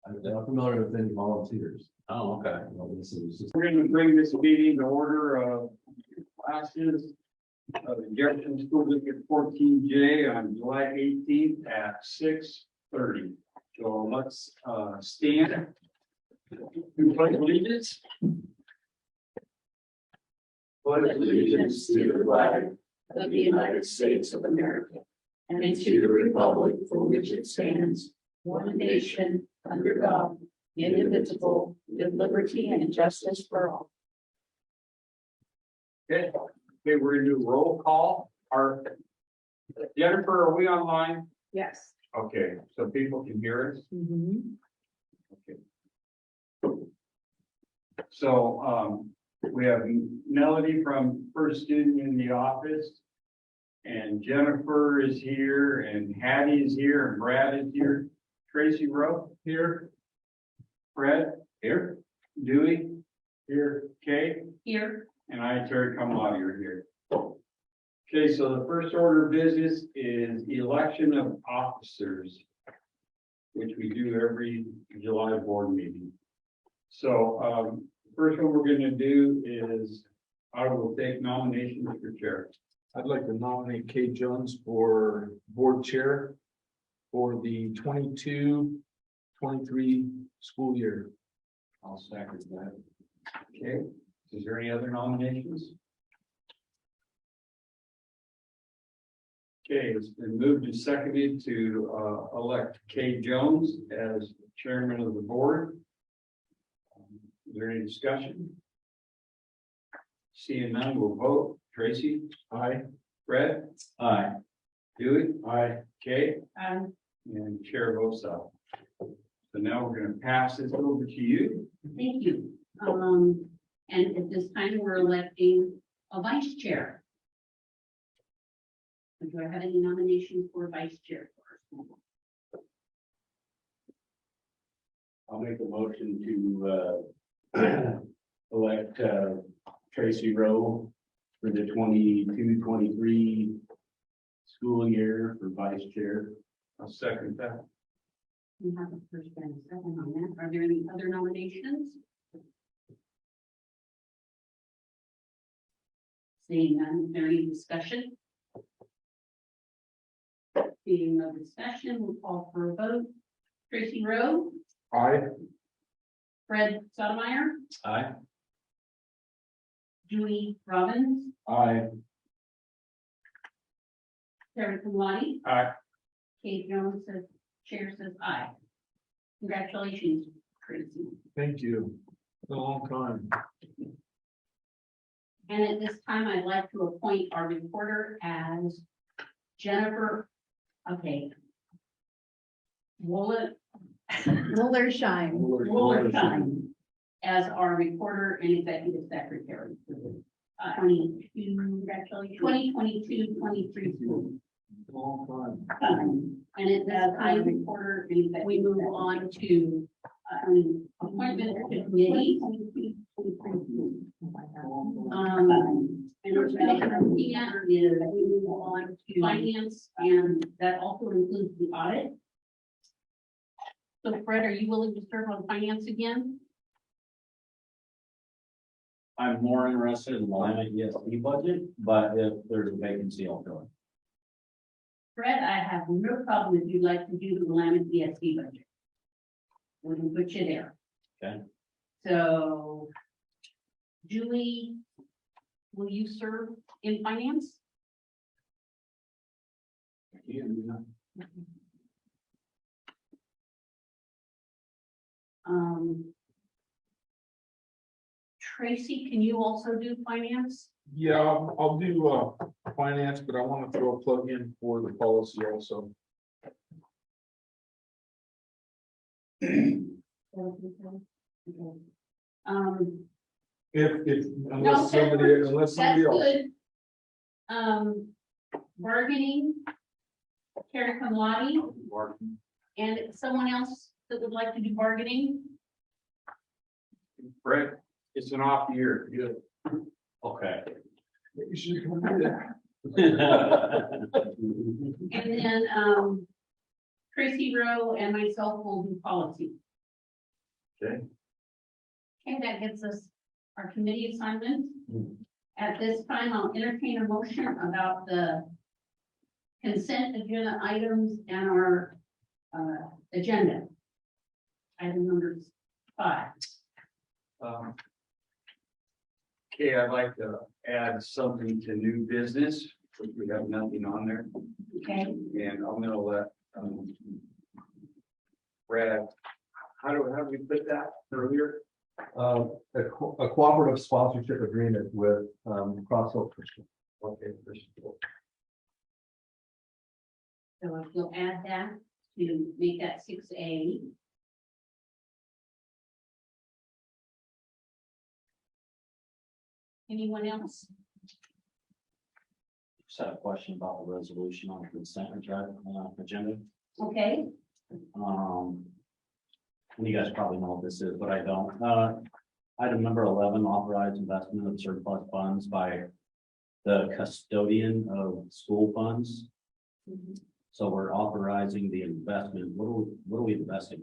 I'm not familiar with any volunteers. Oh, okay. This is just. We're going to bring this meeting to order of classes of the Jefferson School District 14J on July 18th at 6:30. So let's stand. Do pledge allegiance. Pledge allegiance to the flag of the United States of America and to the republic for which it stands, one nation, under God, indivisible, with liberty and justice for all. Okay, we're going to do roll call. Jennifer, are we online? Yes. Okay, so people can hear us. Okay. So we have Melody from First Student in the office. And Jennifer is here, and Hattie is here, and Brad is here. Tracy Rowe here. Fred here. Dewey here. Kay Here. and I, Terry Kamala, are here. Okay, so the first order of business is the election of officers, which we do every July board meeting. So first one we're going to do is I will take nominations for chair. I'd like to nominate Kay Jones for board chair for the 22-23 school year. I'll second that. Okay, is there any other nominations? Okay, it's been moved and seconded to elect Kay Jones as chairman of the board. Is there any discussion? Seeing none, we'll vote. Tracy? Aye. Fred? Aye. Dewey? Aye. Kay? And chair votes aye. So now we're going to pass this over to you. Thank you. And at this time, we're electing a vice chair. Do I have any nominations for vice chair? I'll make a motion to elect Tracy Rowe for the 22-23 school year for vice chair. I'll second that. We have a first and a second on that. Are there any other nominations? Seeing none, is there any discussion? Seeing no discussion, we'll call for a vote. Tracy Rowe, Aye. Fred Sotomayor, Aye. Julie Robbins, Aye. Terry Kamani. Aye. Kate Jones says, chair says aye. Congratulations, Tracy. Thank you. It's been a long time. And at this time, I'd like to appoint our reporter as Jennifer, okay. Woolershine as our reporter and executive secretary. 2022-23 school. It's a long time. And it does time reporter, and we move on to appointment to committees. And we're looking at is we move on to finance, and that also includes the audit. So Fred, are you willing to serve on finance again? I'm more interested in the Willamette ESD budget, but if there's a vacancy, I'll fill it. Fred, I have no problem if you'd like to do the Willamette ESD budget. We can put you there. Okay. So, Julie, will you serve in finance? Tracy, can you also do finance? Yeah, I'll do finance, but I want to throw a plug in for the policy also. If unless somebody else. Good. Bargaining, Terry Kamladi, and someone else that would like to do bargaining. Fred, it's an off year. Good. Okay. You should come do that. And then Tracy Rowe and myself will do policy. Okay, Okay, that gives us our committee assignments. At this time, I'll entertain a motion about the consent agenda items and our agenda. Item number 5. Okay, I'd like to add something to new business, which we have nothing on there, Okay, and I'm gonna let, Brad, how do we put that earlier? A cooperative sponsorship agreement with, Crossville Christian. Okay, first of all. so if you'll add that to make that 6A. Anyone else? Just had a question about the resolution on the consent agenda. Okay, And you guys probably know what this is, but I don't. Item number 11, authorized investment of surplus funds by the custodian of school funds. So we're authorizing the investment. What are we investing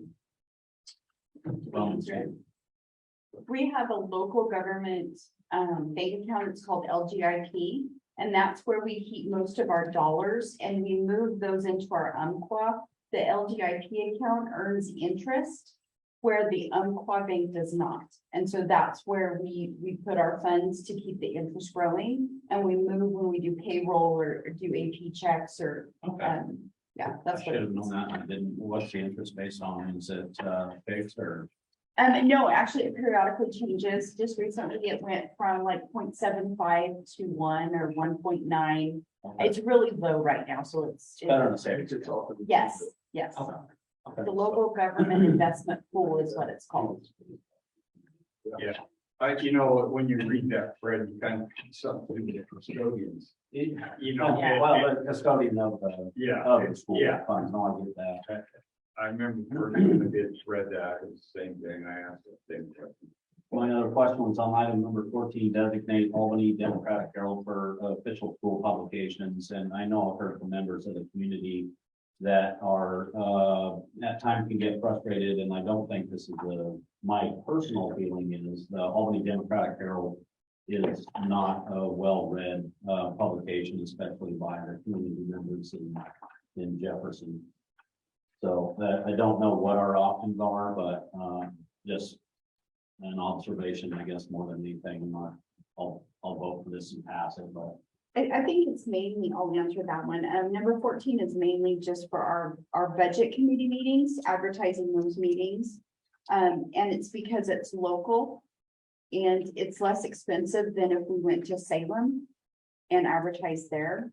in? We have a local government bank account, it's called LGIP. And that's where we keep most of our dollars and we move those into our UMQA. The LGIP account earns interest where the UMQA bank does not. And so that's where we put our funds to keep the interest growing. And we move when we do payroll or do AP checks or, Okay. yeah, I that's should what. have known that. I didn't. What's the interest based on? Is it fixed or? No, actually it periodically changes. Just recently it went from like 0.75 to 1 or 1.9. It's really low right now, so it's. Better than savings. Yes, yes. Okay. Okay. The local government investment pool is what it's called. Yeah, you know, when you read that, Fred, you kind of something to the custodians. You know. Yeah, well, the custodian of the Yeah, school yeah. funds. No, I get that. I remember first when I did read that, it was the same thing, I asked the same question. My other question was on item number 14, designate Albany Democratic Herald for official school publications. And I know I've heard from members of the community that are at times can get frustrated, and I don't think this is my personal feeling is the Albany Democratic Herald is not a well-read publication, especially by the community members in Jefferson. So I don't know what our options are, but just an observation, I guess, more than anything. I'll vote for this and pass it, but I think it's mainly, I'll answer that one. Number 14 is mainly just for our budget committee meetings, advertising those meetings. And it's because it's local and it's less expensive than if we went to Salem and advertised there.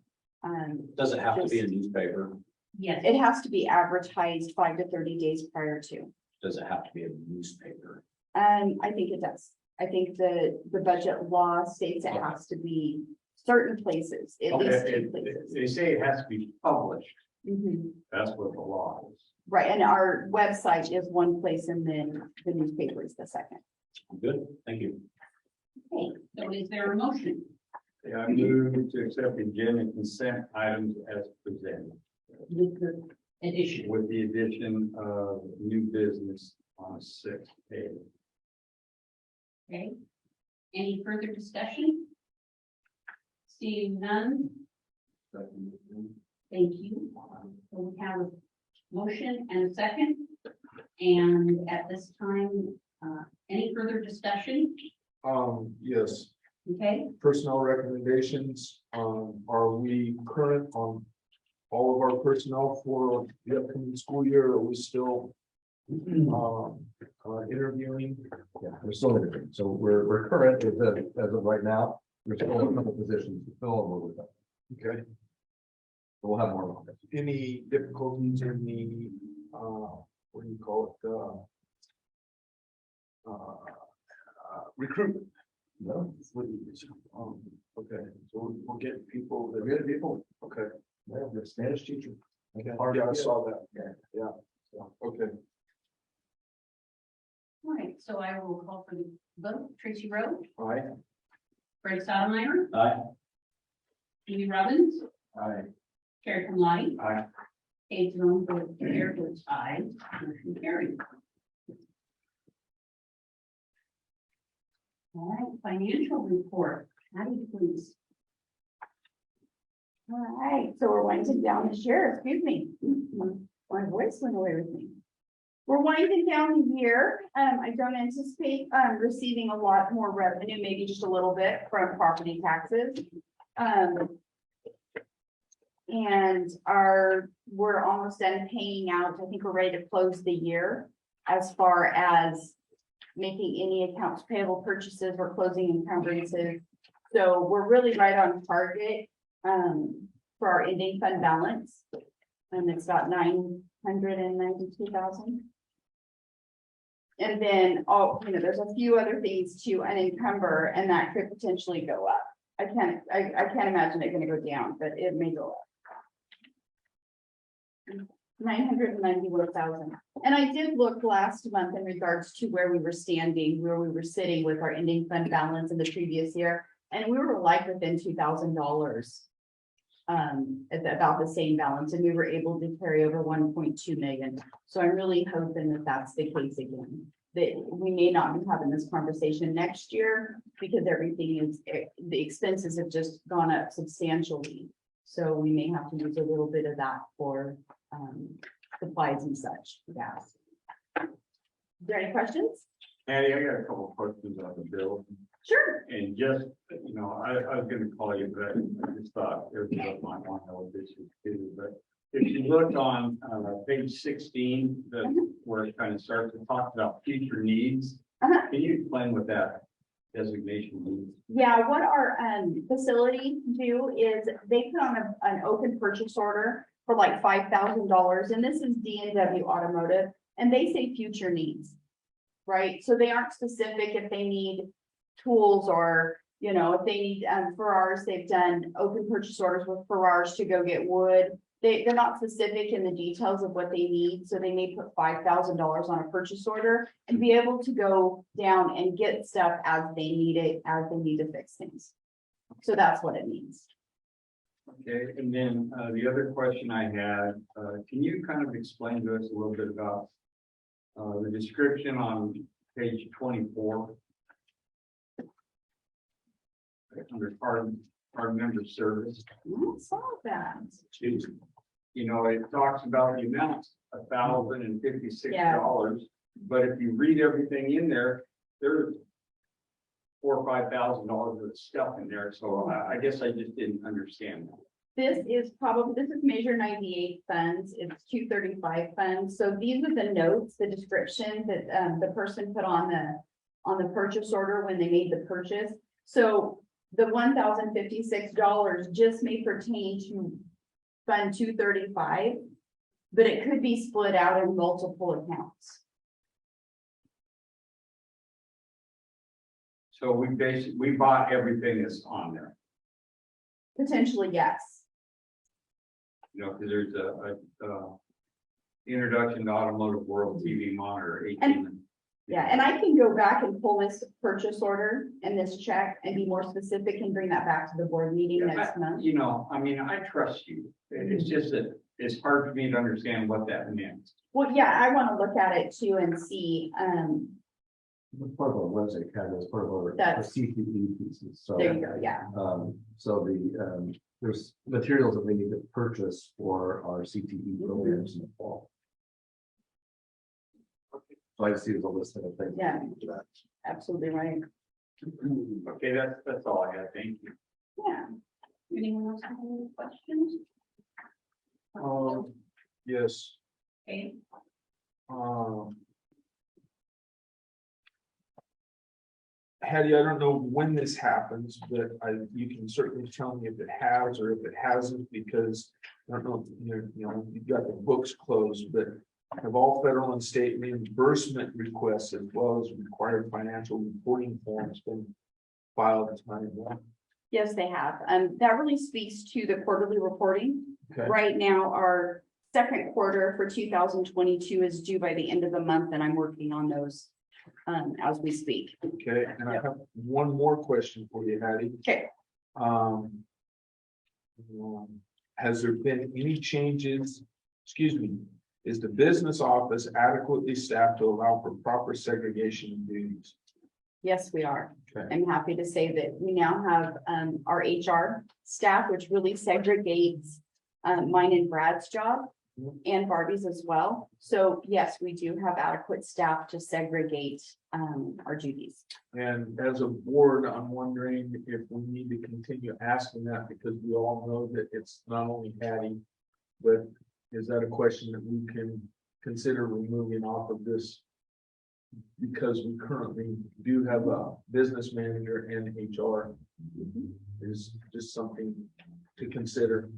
does it have to be a newspaper? yes, It has to be advertised 5 to 30 days prior to. Does it have to be a newspaper? I think it does. I think the budget law states it has to be certain places, at least 2 places. They say it has to be published, Mhm. that's what the law is. Right, and our website is one place and then the newspaper is the second. Good, thank you. okay, so is there a motion? Yeah, I move to accept the agenda consent items as presented, With the addition, with the addition of new business on 6A. okay? Any further discussion? Seeing none, thank you. So we have a motion and a second. And at this time, any further discussion? Yes, Okay, personnel recommendations, are we current on all of our personnel for the upcoming school year? Are we still interviewing? Yeah, we're still interviewing. So we're current as of right now. There's still a couple positions to fill over with them. Okay, So we'll have more on it. any difficulties in the, what do you call it? Recruitment. No, Okay, so we'll get people that, we're good people. okay. Yeah, the Spanish teacher. Yeah, I saw that. Yeah, okay. all right, so I will call for the vote. Tracy Rowe, All right. Fred Stottlemyre, Aye. Amy Robbins, Aye. Carrie Kamali. Aye. Kate Jerome, chair votes aye, motion carried. All right, financial report, Patty, please. All right, so we're winding down this year, excuse me, my voice went away with me. We're winding down the year. I don't anticipate receiving a lot more revenue, maybe just a little bit from property taxes. And we're almost done paying out. I think we're ready to close the year as far as making any accounts payable purchases. We're closing encumbrances. So we're really right on target for our ending fund balance. And it's about 992,000. And then, there's a few other things to unencumber, and that could potentially go up. I can't imagine it gonna go down, but it may go up. 991,000. And I did look last month in regards to where we were sitting with our ending fund balance in the previous year. And we were like within $2,000 at about the same balance, and we were able to carry over 1.2 million. So I'm really hoping that that's the case again, that we may not be having this conversation next year because the expenses have just gone up substantially. So we may have to use a little bit of that for supplies and such. Yes. Is there any questions? Patty, I got a couple of questions on the bill. Sure. And just, I was gonna call you, but I just thought everybody might want to know this is too, but if you look on, page 16, where it kind of starts to talk about future needs, can you explain what that designation means? Yeah, what our facility do is they put on an open purchase order for like $5,000, and this is D&W Automotive, and they say future needs, right? So they aren't specific if they need tools or, if they need Ferraris, they've done open purchase orders with Ferraris to go get wood. They're not specific in the details of what they need, so they may put $5,000 on a purchase order and be able to go down and get stuff as they need it, as they need to fix things. So that's what it means. Okay, and then the other question I had, can you kind of explain to us a little bit about the description on page 24? Under card member service. I saw that. It talks about the amount, $1,056. But if you read everything in there, there's $4,000 or $5,000 of stuff in there. So I guess I just didn't understand that. This is Measure 98 funds. It's 235 funds. So these are the notes, the description that the person put on the purchase order when they made the purchase. So the $1,056 just may pertain to Fund 235, but it could be split out in multiple accounts. So we bought everything that's on there. Potentially, yes. Because there's a introduction to automotive world TV monitor 18. Yeah, and I can go back and pull this purchase order and this check and be more specific and bring that back to the board meeting next month. I trust you. It's just that it's hard for me to understand what that means. Well, yeah, I want to look at it too and see. It's part of our website, kind of, it's part of our CTE pieces. So there you go. Yeah. So there's materials that we need to purchase for our CTE programs in the fall. So I just see the list of things. Yeah, absolutely right. Okay, that's all I had. Thank you. Yeah. Anyone else have any questions? Yes. Okay. Hattie, I don't know when this happens, but you can certainly tell me if it has or if it hasn't, because I don't know, you've got the books closed, but have all federal and state reimbursement requests as well as required financial reporting forms been filed tonight? Yes, they have. That really speaks to the quarterly reporting. Okay. Right now, our second quarter for 2022 is due by the end of the month, and I'm working on those as we speak. Okay, and I have one more question for you, Hattie. Okay. Has there been any changes? Excuse me. Is the business office adequately staffed to allow for proper segregation of duties? Yes, we are. Okay. I'm happy to say that we now have our HR staff, which really segregates mine and Brad's job and Barbie's as well. So yes, we do have adequate staff to segregate our duties. And as a board, I'm wondering if we need to continue asking that, because we all know that it's not only Hattie, but is that a question that we can consider removing off of this? Because we currently do have a business manager and HR is just something to consider.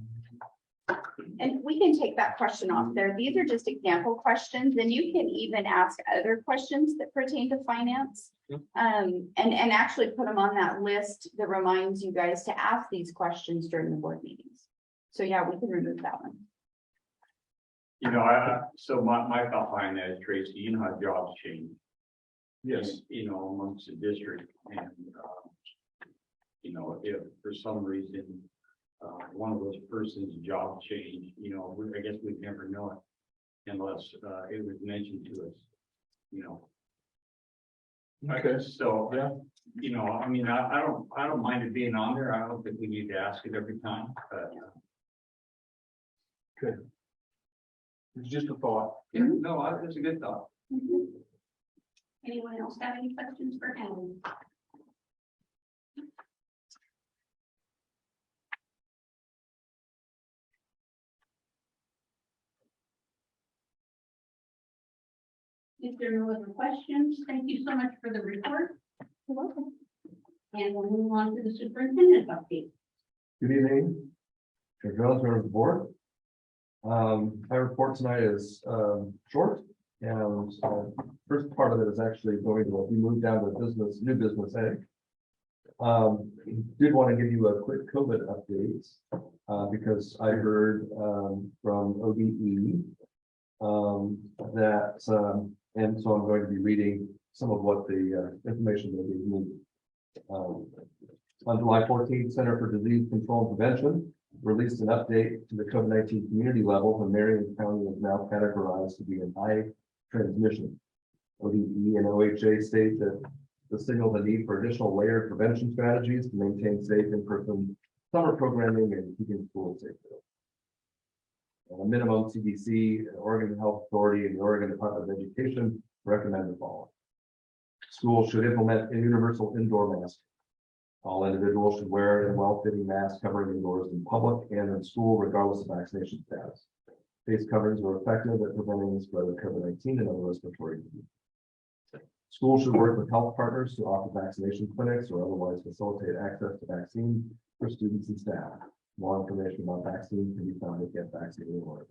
And we can take that question off there. These are just example questions, and you can even ask other questions that pertain to finance. And actually put them on that list that reminds you guys to ask these questions during the board meetings. So yeah, we can remove that one. You know, so my thought behind that is, Tracy, you know how jobs change. Yes. You know, amongst the district, and, you know, if for some reason, one of those persons' job change, you know, I guess we'd never know it unless, it was mentioned to us, you know. Okay. So, Yeah. you know, I mean, I don't mind it being on there. I don't think we need to ask it every time, but. It's just a thought. Yeah, no, it's a good thought. Anyone else have any questions for Helen? If there are no other questions, thank you so much for the report. You're welcome. And we'll move on to the superintendent update. Good evening. Chair Jones, members of the board. My report tonight is short, and first part of it is actually going to be moved down to new business A. Did want to give you a quick COVID update because I heard from ODE that and so I'm going to be reading some of what the information that they moved. On July 14th, Center for Disease Control and Prevention released an update to the COVID-19 community level, and Marion County is now categorized to be in high transmission. ODE and OHA state that the signal the need for additional layered prevention strategies to maintain safe in-person summer programming and keeping schools safe. A minimum, CDC, the Oregon Health Authority, and the Oregon Department of Education recommend the following. Schools should implement a universal indoor mask. All individuals should wear a well-fitting mask covering indoors in public and in school, regardless of vaccination status. Face coverings are effective at preventing the spread of COVID-19 and other respiratory diseases. Schools should work with health partners to offer vaccination clinics or otherwise facilitate access to vaccines for students and staff. More information about vaccines can be found at getvaccinated.org.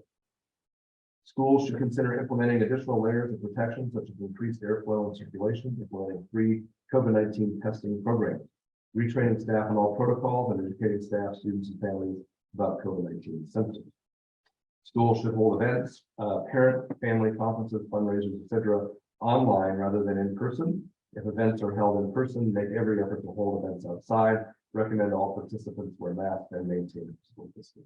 Schools should consider implementing additional layers of protection, such as increased airflow and circulation, implementing free COVID-19 testing programs, retraining staff on all protocols, and educating staff, students, and families about COVID-19 symptoms. Schools should hold events, parent, family conferences, fundraisers, etc., online rather than in person. If events are held in person, make every effort to hold events outside. Recommend all participants wear masks and maintain physical distance.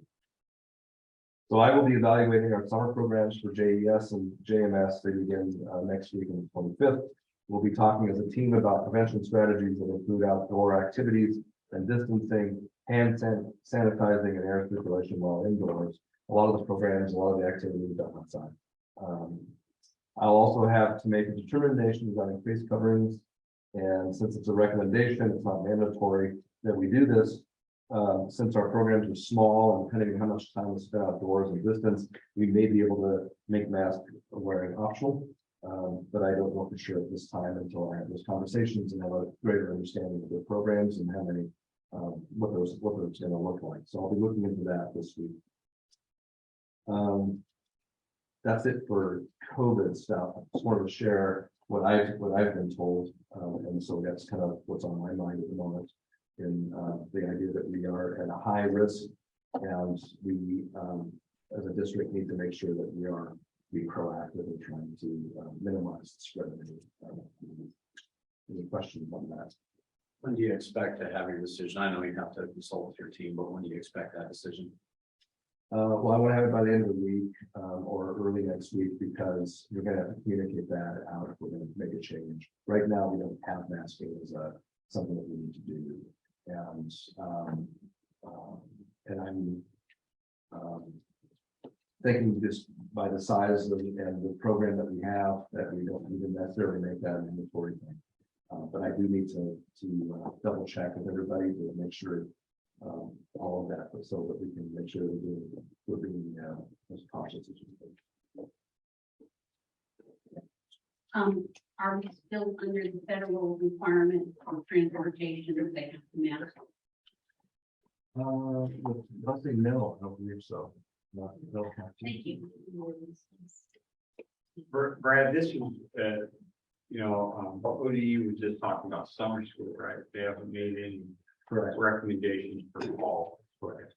So I will be evaluating our summer programs for JES and JMS. They begin next week on the 25th. We'll be talking as a team about prevention strategies that include outdoor activities and distancing, hand sanitizing, and air circulation while indoors. A lot of those programs, a lot of the activities done outside. I'll also have to make a determination regarding face coverings. And since it's a recommendation, it's not mandatory that we do this. Since our programs are small and depending on how much time we spend outdoors and distance, we may be able to make mask wearing optional. But I don't know for sure at this time until I have those conversations and have a greater understanding of the programs and how many, what those going to look like. So I'll be looking into that this week. That's it for COVID stuff. I just wanted to share what I've been told, and so that's kind of what's on my mind at the moment. In the idea that we are at a high risk, and we, as a district, need to make sure that we are being proactive in trying to minimize the spread of any questions on that. When do you expect to have your decision? I know you have to consult with your team, but when do you expect that decision? Well, I want to have it by the end of the week, or early next week, because we're gonna have to communicate that out if we're gonna make a change. Right now, we don't have masking as something that we need to do. And I'm thinking just by the size and the program that we have, that we don't even necessarily make that an inventory thing. But I do need to double check with everybody to make sure all of that, so that we can make sure we're being as cautious as we can. Are we still under the federal requirement for transportation that they have to mask? Nothing, no, I don't believe so. No, Thank you. Brad, this is, ODU was just talking about summer school, right? They haven't made any Correct. recommendations for fall. Correct.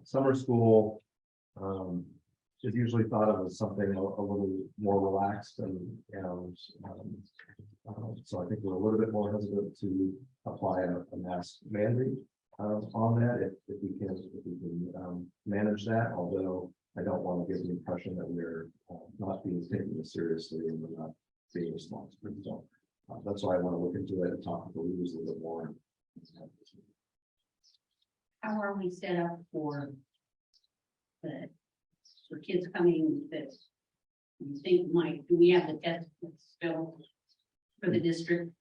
Summer school is usually thought of as something a little more relaxed, and so I think we're a little bit more hesitant to apply a mask mandate on that if we can manage that. Although I don't want to give the impression that we're not being taken this seriously and we're not being responsible. So that's why I want to look into it and talk to the leaders a little bit more. How are we set up for kids coming that you think do we have the test still for the district?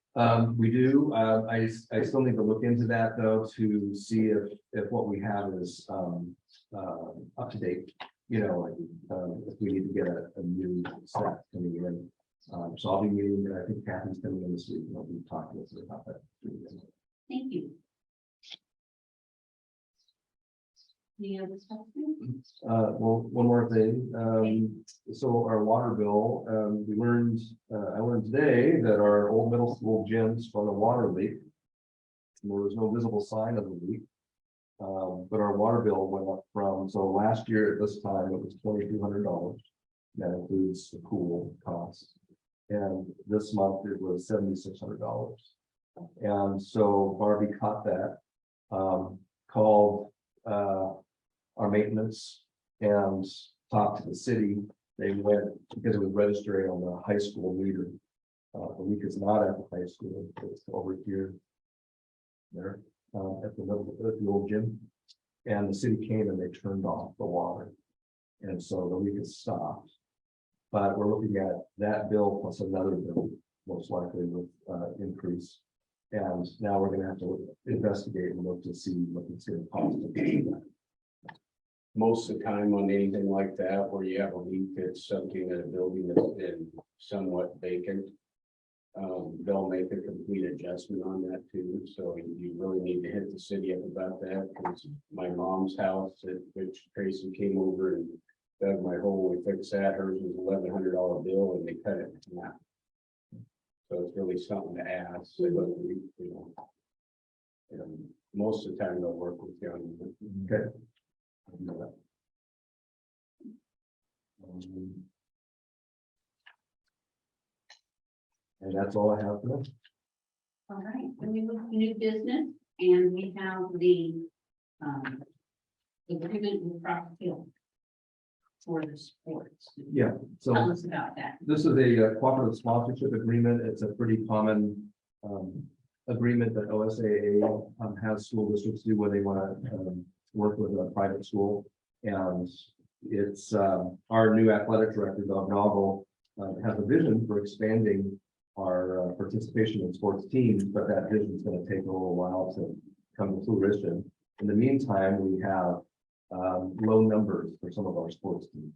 We do. I still need to look into that though, to see if what we have is up to date. If we need to get a new staff coming in. So I'll be meeting, I think Kathy's coming in this week, and I'll be talking with her about that. Thank you. Any other stuff? Well, one more thing. So our water bill, I learned today that our old middle school gyms found a water leak. And there was no visible sign of the leak. But our water bill went up so last year at this time, it was $2,200. That includes the pool costs. And this month it was $7,600. And so Barbie caught that, called our maintenance and talked to the city. They went, because it was registering on the high school meter. The leak is not at the high school, it's over here. There, at the old gym. And the city came and they turned off the water. And so the leak is stopped. But we're looking at that bill plus another bill, most likely with increase. And now we're gonna have to investigate and look to see what it's gonna cost to do that. Most of the time on anything like that, where you have a leak, it's something that a building that's been somewhat vacant. They'll make a complete adjustment on that too, so you really need to hit the city up about that, because my mom's house, which Tracy came over and dug my hole, we fixed that, hers was $1,100 bill, and they cut it in half. So it's really something to ask, most of the time they'll work with you on it. Okay. And that's all I have for them. All right, then we move to new business, and we have the agreement with Rockville for the sports. Yeah, so Tell us about that. this is a cooperative sponsorship agreement. It's a pretty common agreement that OSAA has school districts do when they want to work with a private school. And it's our new athletic director, Doug Noggle, has a vision for expanding our participation in sports teams, but that vision is going to take a little while to come to fruition. In the meantime, we have low numbers for some of our sports teams.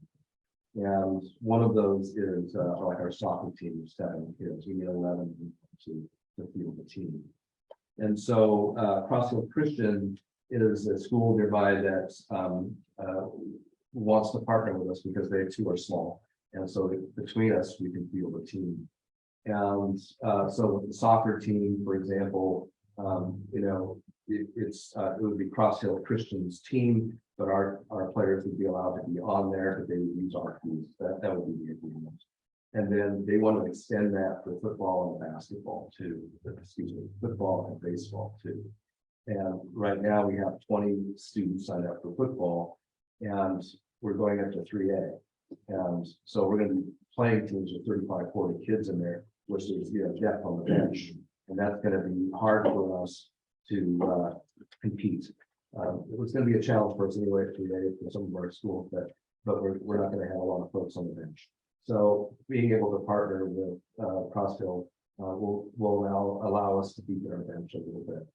And one of those is like our soccer team, 7 kids. We need 11 to field the team. And so Crossville Christian is a school nearby that wants to partner with us because they too are small. And so between us, we can field a team. And so with the soccer team, for example, it would be Crossville Christian's team, but our players would be allowed to be on there, but they would use our fees. That would be the agreement. And then they want to extend that for football and basketball too. Football and baseball too. And right now we have 20 students signed up for football, and we're going up to 3A. And so we're gonna be playing teams with 35, 40 kids in there, which is, depth on the bench. And that's gonna be hard for us to compete. It was gonna be a challenge for us anyway today for some of our schools, but we're not gonna have a lot of folks on the bench. So being able to partner with Crossville will allow us to deepen our bench a little bit.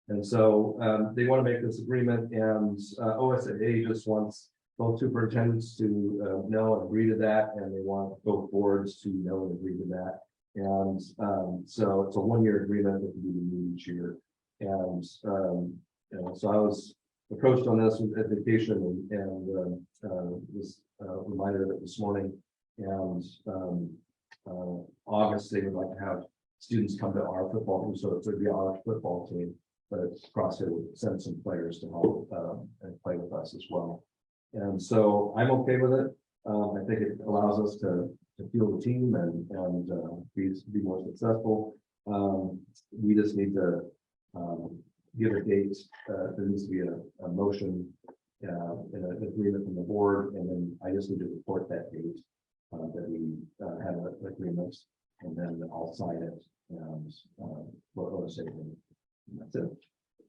And so they want to make this agreement, and OSA just wants both superintendents to know and agree to that, and they want both boards to know and agree to that. And so it's a 1-year agreement that can be renewed each year. And so I was approached on this with education and was reminded of it this morning. And August, they would like to have students come to our football team, so it would be our football team, but CrossFit would send some players to help and play with us as well. And so I'm okay with it. I think it allows us to field the team and be more successful. We just need to give a date. There needs to be a motion and an agreement from the board, and then I just need to report that date that we have an agreement, and then I'll sign it and what say. That's it.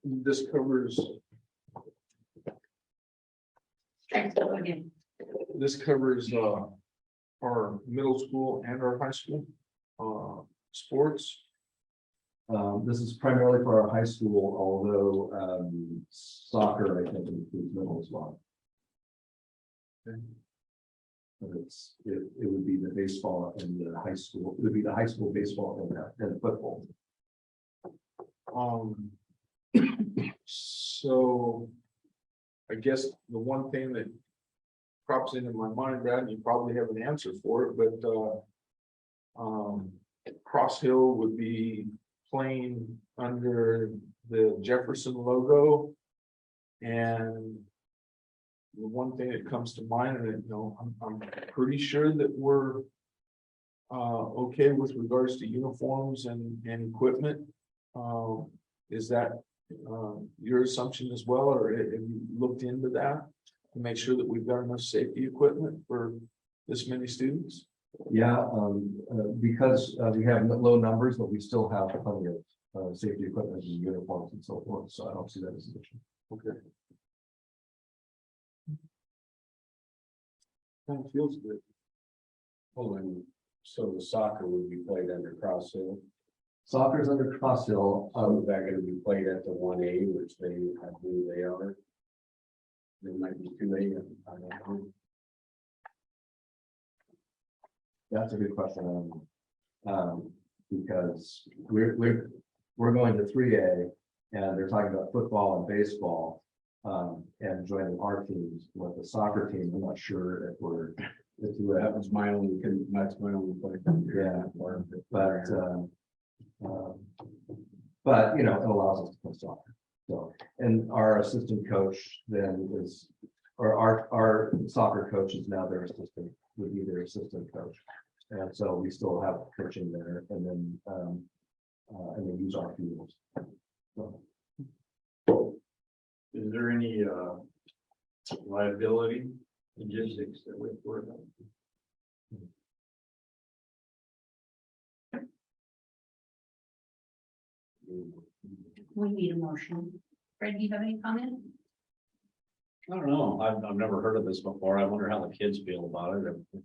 This covers, Thanks, Bill, again. this covers our middle school and our high school sports. This is primarily for our high school, although soccer, I think, includes middle as well. Okay. But it would be the baseball and the high school. It would be the high school baseball and football. So I guess the one thing that crops into my mind, Brad, and you probably have an answer for it, but Cross Hill would be playing under the Jefferson logo. And the one thing that comes to mind, and I'm pretty sure that we're okay with regards to uniforms and equipment. Is that your assumption as well, or have you looked into that to make sure that we've got enough safety equipment for this many students? Yeah, because we have low numbers, but we still have plenty of safety equipment and uniforms and so forth. So I don't see that as an issue. Okay. Kind of feels good. Well, and so the soccer would be played under Cross Hill. Soccer is under Cross Hill. Is that going to be played at the 1A, which I believe they are? There might be 2A. I don't know. That's a good question. Because we're going to 3A, and they're talking about football and baseball, and joining our teams with the soccer team. I'm not sure if we're. That was my only. That's my only point. Yeah, but it allows us to play soccer. So, and our assistant coach then is, or our soccer coach is now their assistant, would be their assistant coach. And so we still have coaching there, and then use our fields. So. Is there any liability logistics that we have to worry about? We need a motion. Fred, do you have any comment? I don't know. I've never heard of this before. I wonder how the kids feel about it. It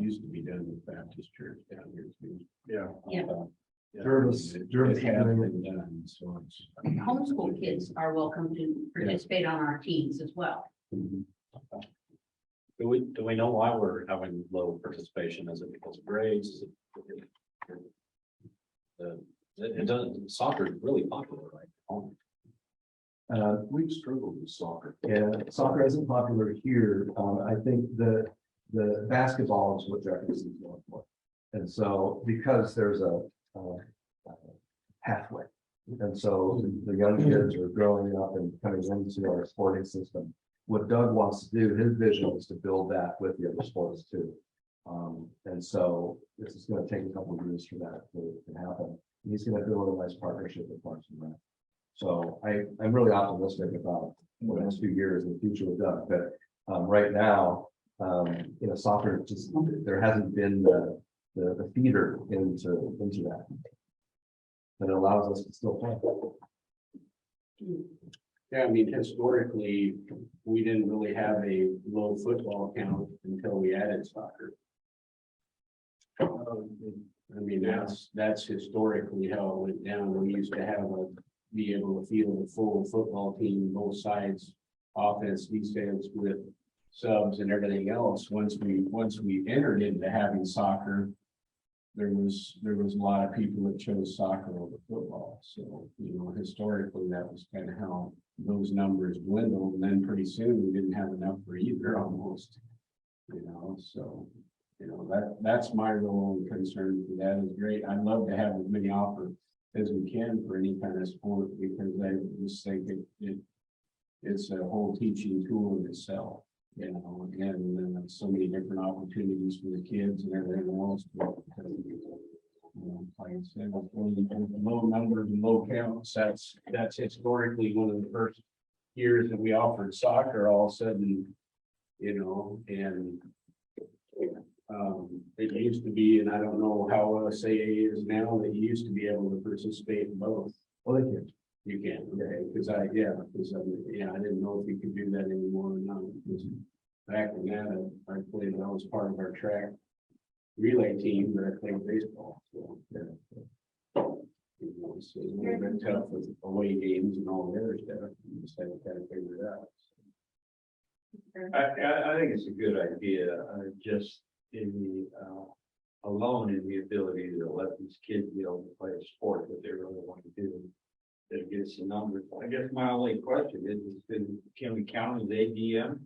used to be done with Baptist Church down here too. Yeah. Yeah. During It has been done, so it's. Homeschool kids are welcome to participate on our teams as well. Do we know why we're having low participation? Is it because of grades? Is it doesn't, soccer is really popular, right? We've struggled with soccer. Yeah, soccer isn't popular here. I think the basketball is what Jefferson's going for. And so because there's a pathway, and so the young kids are growing up and coming into our sporting system. What Doug wants to do, his vision is to build that with the other sports too. And so this is going to take a couple of years for that to happen. He's going to build a nice partnership with Parks and Rec. So I'm really optimistic about the next few years in the future with Doug, but right now, soccer just, there hasn't been the feeder into that. That allows us to still play. Yeah, I mean, historically, we didn't really have a low football count until we added soccer. I mean, that's historically how it went down. We used to be able to field a full football team, both sides, offense, defense, with subs and everything else. Once we entered into having soccer, there was a lot of people that chose soccer over football. So, historically, that was kind of how those numbers dwindled. And then pretty soon we didn't have enough for either almost, so. That's my role and concern for that is great. I'd love to have as many offers as we can for any kind of sport, because I just think it's a whole teaching tool in itself, and then so many different opportunities for the kids and everything else. But, like I said, with low numbers and low counts, that's historically one of the first years that we offered soccer. All of a sudden, it used to be, and I don't know how SAA is now, that you used to be able to participate in both. Well, they can. You can, okay, because I didn't know if you could do that anymore or not. Because back in that, I played, I was part of our track relay team, but I played baseball. So, it's a little bit tough with away games and all the other stuff. You just had to kind of figure it out. I think it's a good idea, just in the alone in the ability to let these kids be able to play a sport that they really want to do. That gets the numbers. I guess my only question is, can we count as ADM?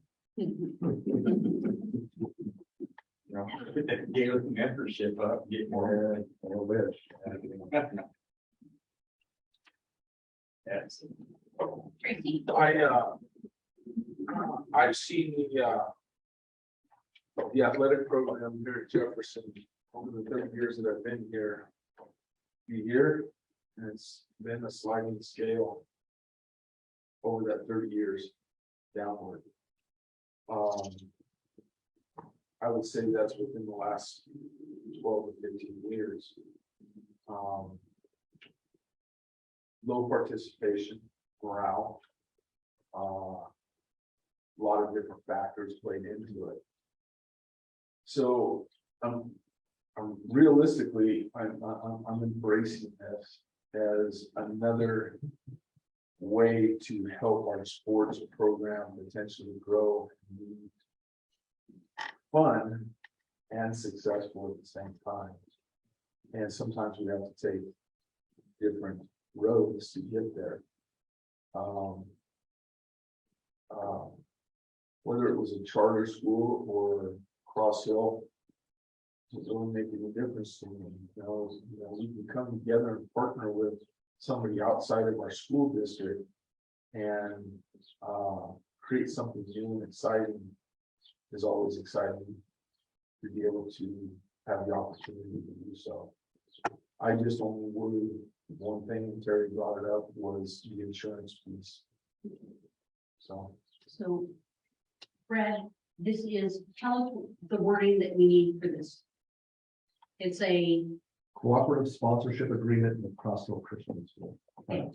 Give us membership up, get more. I wish. Yes. Tracy. I've seen the athletic program here at Jefferson over the 30 years that I've been here. And it's been a sliding scale over that 30 years downward. I would say that's within the last 12 to 15 years. Low participation, morale, a lot of different factors played into it. So realistically, I'm embracing this as another way to help our sports program potentially grow and be fun and successful at the same time. And sometimes we have to take different roads to get there. Whether it was a charter school or Cross Hill, it's only making a difference to me. We can come together and partner with somebody outside of our school district and create something new and exciting. Is always exciting to be able to have the opportunity to do so. I just only worry one thing, and Terry brought it up, was the insurance piece. So Brad, tell us the wording that we need for this. It's a Cooperative sponsorship agreement with Crossville Christian School. I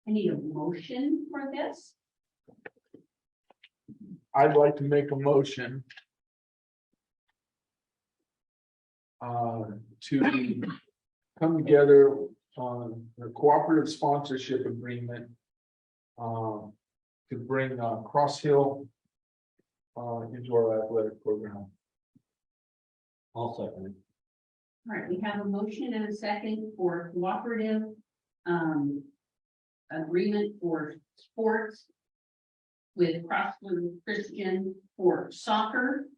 need a motion for this. I'd like to make a motion to come together on a cooperative sponsorship agreement to bring Cross Hill into our athletic program. I'll second it. All right, we have a motion and a second for cooperative agreement for sports with Crossville Christian for soccer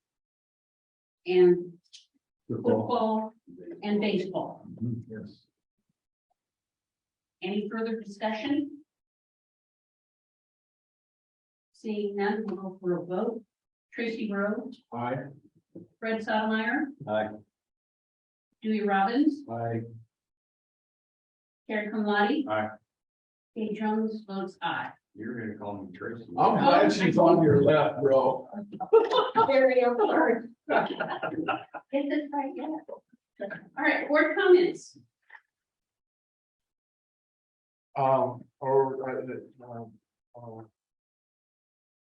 and football and baseball. Yes. Any further discussion? Seeing none, we'll go for a vote. Tracy Rowe, Aye. Fred Sotomayor, Aye. Dewey Robbins, I Terry Kamladi. Aye. Dave Jones votes aye. You're gonna call me Tracy. I'm glad she's on your left, bro. Very alert. Get this right yet. All right, board comments.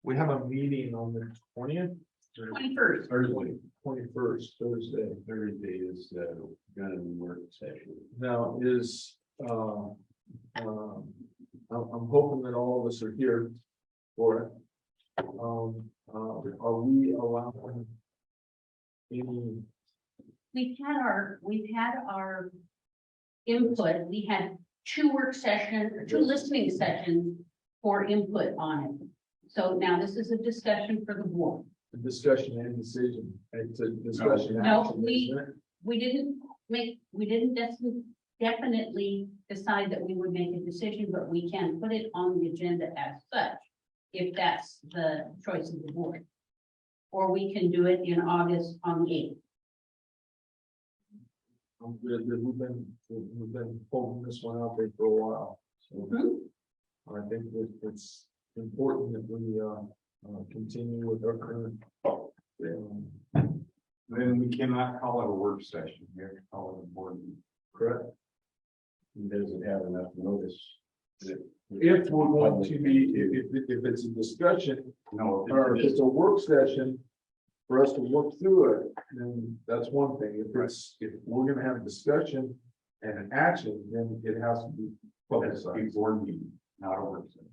We have a meeting on the 20th. 21st. Thursday, 21st, Thursday. Thursday is gun work session. Now is, I'm hoping that all of us are here for it. Are we allowing any, We've had our input. We had two listening sessions for input on it. So now this is a discussion for the board. discussion and decision? It's a discussion. No, action, we- isn't it? We didn't definitely decide that we would make a decision, but we can put it on the agenda as such, if that's the choice of the board. Or we can do it in August on the 8th. We've been holding this one out there for a while. So I think that it's important that we continue with our current. Then we cannot call it a work session. We have to call it a board meeting. Correct. He doesn't have enough notice. If we're going to be, if it's a discussion, No, or if it's a work session, for us to work through it, then that's one thing. If we're gonna have a discussion and an action, then it has to be that's a publicized. board meeting, not a work session.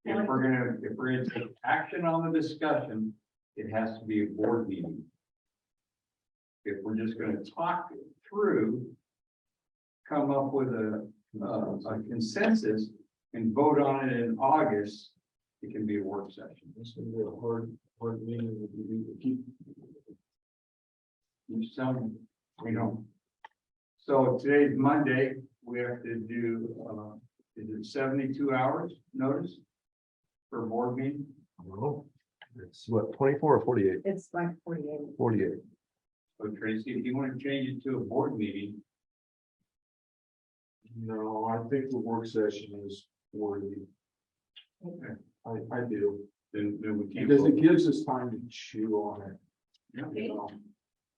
If we're gonna take action on the discussion, it has to be a board meeting. If we're just gonna talk it through, come up with a consensus and vote on it in August, it can be a work session. It's gonna be a hard meeting that we need to keep. You sound, So today's Monday, we have to do, is it 72 hours notice for a board meeting? No, it's what, 24 or 48? It's like 48. 48. So Tracy, if you want to change it to a board meeting, No, I think the work session is worthy. okay, I do, then we can't. because it vote. gives us time to chew on it. Yeah, You know?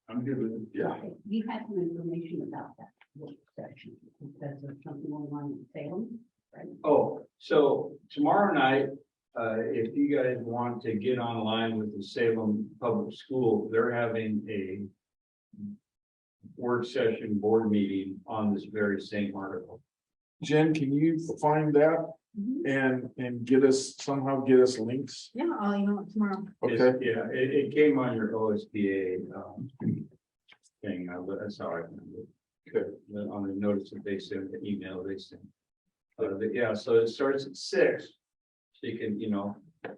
I'm good with it. Yeah. You had some information about that work session, because of something going on in Salem, right? Oh, so tomorrow night, if you guys want to get online with the Salem Public School, they're having a work session board meeting on this very same article. Jen, can you find that and get us links? Yeah, I'll email it tomorrow. Okay, Yeah, it came on your OSBA, thing, that's how I found it. good. On the notice that they sent, the email they sent. Yeah, so it starts at 6. So you can,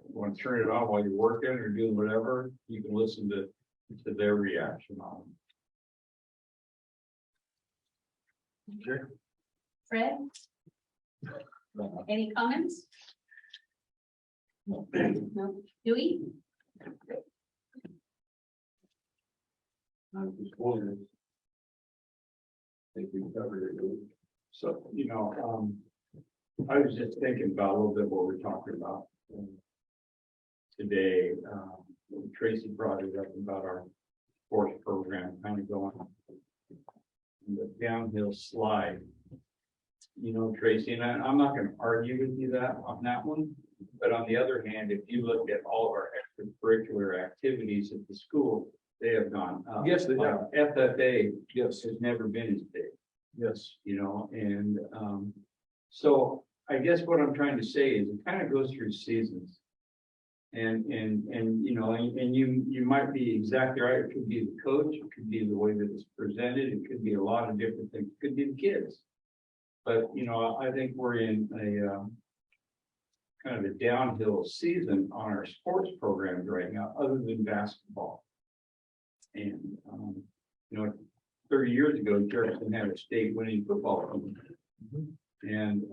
want to turn it on while you're working or doing whatever, you can listen to their reaction on it. Okay. Fred? Any comments? No. Dewey? I think we covered it. So, I was just thinking about a little bit what we're talking about today. Tracy brought it up about our sports program kind of going the downhill slide. Tracy, and I'm not going to argue with you on that one. But on the other hand, if you look at all of our extracurricular activities at the school, they have gone up. Yes, they Like have. FFA Yes, has never been as big. yes. And so I guess what I'm trying to say is it kind of goes through seasons. And you might be exactly right. It could be the coach, it could be the way that it's presented, it could be a lot of different things, it could be the kids. But I think we're in a kind of a downhill season on our sports programs right now, other than basketball. And 30 years ago, Jefferson had a state winning football team. And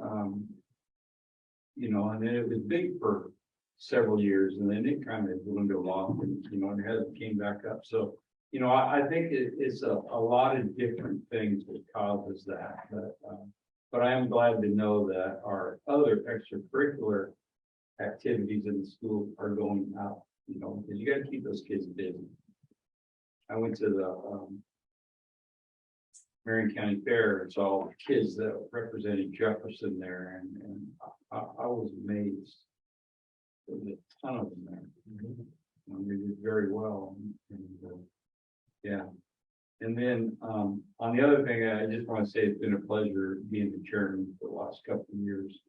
and then it was big for several years, and then it kind of dwindled off, and it came back up. So I think it's a lot of different things that causes that. But I am glad to know that our other extracurricular activities in the school are going out, you know, because you gotta keep those kids busy. I went to the Marion County Fair and saw all the kids that represented Jefferson there, and I was amazed. There was a ton of them there. They did very well, yeah. And then, on the other thing, I just want to say it's been a pleasure being the chairman for the last couple of years.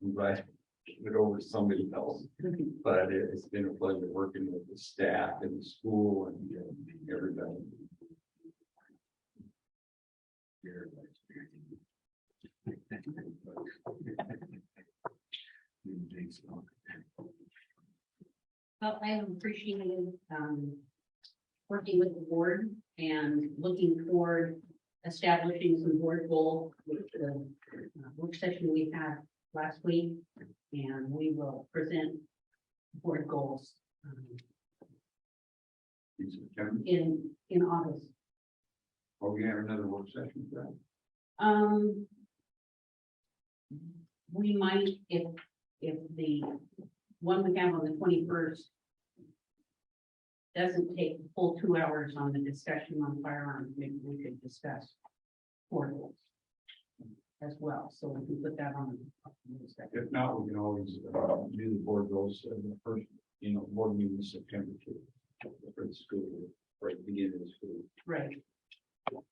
I'm glad to give it over to somebody else, but it's been a pleasure working with the staff and the school and everybody. Well, I have appreciated, working with the board and looking toward establishing some board goals with the work session we had last week. And we will present board goals In September, in August. we have another work session for that. We might, if the one we have on the 21st doesn't take the full 2 hours on the discussion on firearms, maybe we could discuss board goals as well, so we can put that on. The discussion. If not, we can always do the board goals in the first, board meeting in September too. For the school, right at the beginning of the school. Right.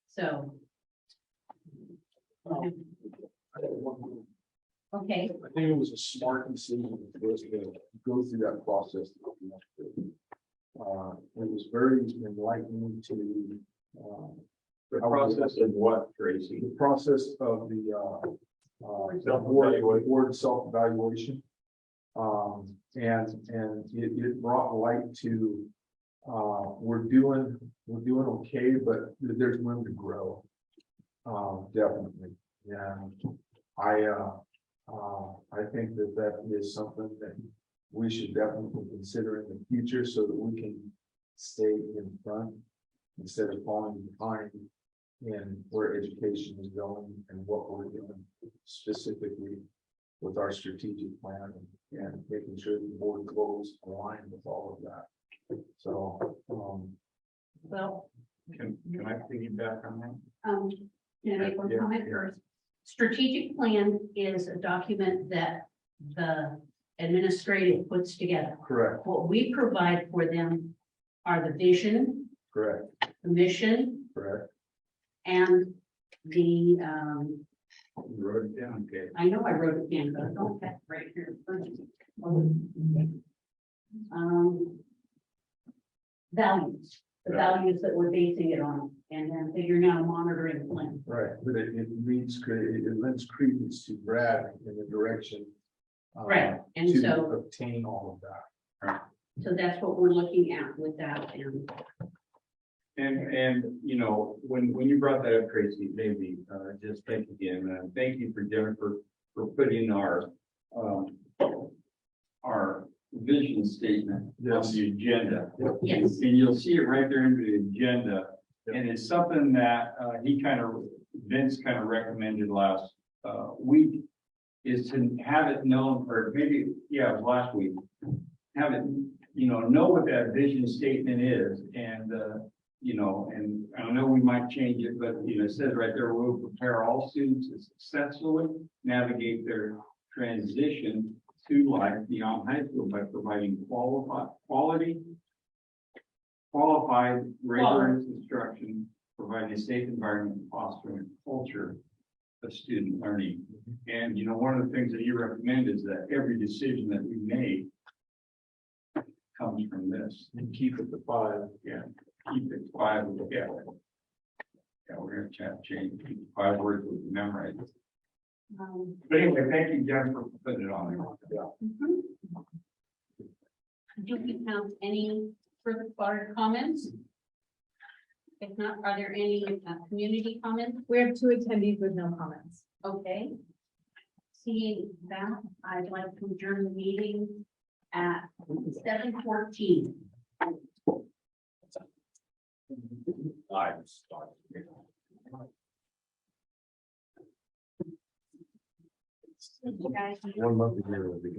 So. Okay, I think it was a smart decision for us to go through that process. It was very enlightening to, The process of what, Tracy? the process of the board self-evaluation. And it brought light to, we're doing okay, but there's room to grow. Definitely. And I think that is something that we should definitely consider in the future so that we can stay in front instead of falling behind in where education is going and what we're doing specifically with our strategic plan and making sure the board goals align with all of that. So, well, Can I piggyback on that? can I make one Yeah, comment yeah. first? Strategic plan is a document that the administrative puts together. correct, What we provide for them are the vision, correct, the mission, correct. and the, You wrote it down, okay. I know I wrote it down, but I don't have it right here. in front of me. Values, the values that we're basing it on, and then figuring out a monitoring plan. Right, but it lends credence to Brad in the direction. Right, and to so, obtain all of that. so that's what we're looking at with that, And when you brought that up, Tracy, maybe just thank you again. Thank you for Jennifer for putting our vision statement on Yes. the agenda. yes, And you'll see it right there in the agenda. And it's something that Vince kind of recommended last week is to have it known, or maybe, yeah, it was last week. Have it, know what that vision statement is and and I know we might change it, but it says right there, we'll prepare all students to successfully navigate their transition to life beyond high school by providing qualified, rigorous instruction, providing a safe environment, fostering a culture of student learning. And one of the things that you recommend is that every decision that we make comes from this. And keep it to 5. Yeah, keep it 5. Yeah. Yeah, we're gonna change 5 words we memorize. But anyway, thank you, Jennifer, for putting it on there. do we have any further comments? If not, are there any community comments? We have 2 attendees with no comments. Okay. Seeing that, I'd like to adjourn the meeting at 7:14. You guys. One month a year would be good.